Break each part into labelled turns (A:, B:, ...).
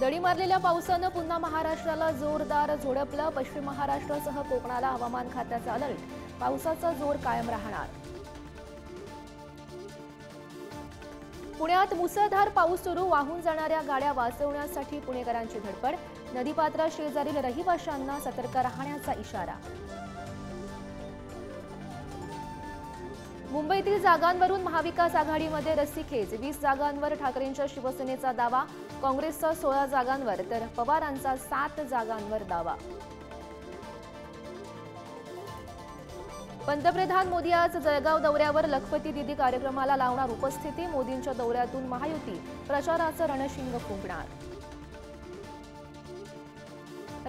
A: दडी मारलेल्या पावसानं पुन्हा महाराष्ट्राला जोरदार झोडपलं। पश्चिम महाराष्ट्रासह कोकणाला हवामान खात्याचा अलर्ट। पावसाचा जोर कायम राहणार। पुण्यात मुसळधार पाऊस सुरू। वाहून जाणाऱ्या गाड्या वाचवण्यासाठी पुणेकरांची धडपड। नदीपात्रा शेजारील रहिवाशांना सतर्क राहण्याचा इशारा। मुंबईतील जागांवरून महाविकास आघाडीमध्ये रस्सीखेच। 20 जागांवर ठाकरेंच्या शिवसेनेचा दावा। काँग्रेसचा 16 जागांवर तर पवारांचा 7 जागांवर दावा। पंतप्रधान मोदी आज जळगाव दौऱ्यावर। लखपती दिदी कार्यक्रमाला लावणार उपस्थिती। मोदींच्या दौऱ्यातून महायुती प्रचाराचं रणशिंग फुंकणार।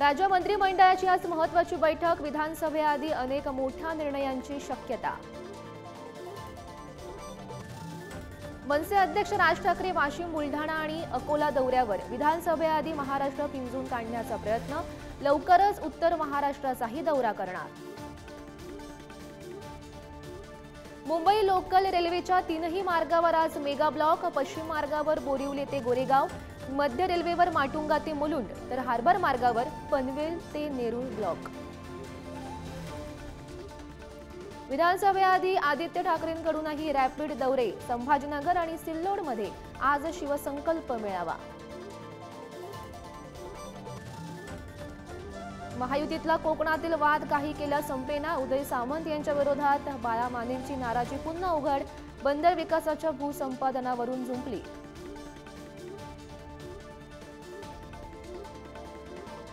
A: राज्य मंत्रिमंडळाची आज महत्त्वाची बैठक। विधानसभेआधी अनेक मोठ्या निर्णयांची शक्यता। मनसे अध्यक्ष राज ठाकरे वाशिम, बुलढाणा आणि अकोला दौऱ्यावर। विधानसभेआधी महाराष्ट्र पिंजून काढण्याचा प्रयत्न। लवकरच उत्तर महाराष्ट्राचाही दौरा करणार। मुंबई लोकल रेल्वेच्या 3ही मार्गावर आज मेगा ब्लॉक। पश्चिम मार्गावर बोरिवली ते गोरेगाव, मध्य रेल्वेवर माटुंगा ते मुलुंड, तर हार्बर मार्गावर पनवेल ते नेरूळ ब्लॉक। विधानसभेआधी आदित्य ठाकरेंकडूनही रॅपिड दौरे। संभाजीनगर आणि सिल्लोडमध्ये आज शिवसंकल्प मेळावा। महायुतीतला कोकणातील वाद काही केला संपेना। उदय सामंत यांच्या विरोधात बाळा मानेंची नाराजी पुन्हा उघड। बंदर विकासाच्या भूसंपादनावरून जुंपली।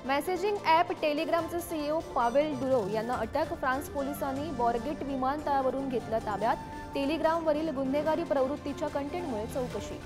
A: मेसेजिंग ॲप टेलिग्रामचे सीईओ पावेल डुरो यांना अटक। फ्रान्स पोलिसांनी बॉर्गेट विमानतळावरून घेतलं ताब्यात। टेलिग्रामवरील गुन्हेगारी प्रवृत्तीच्या कंटेंटमुळे चौकशी।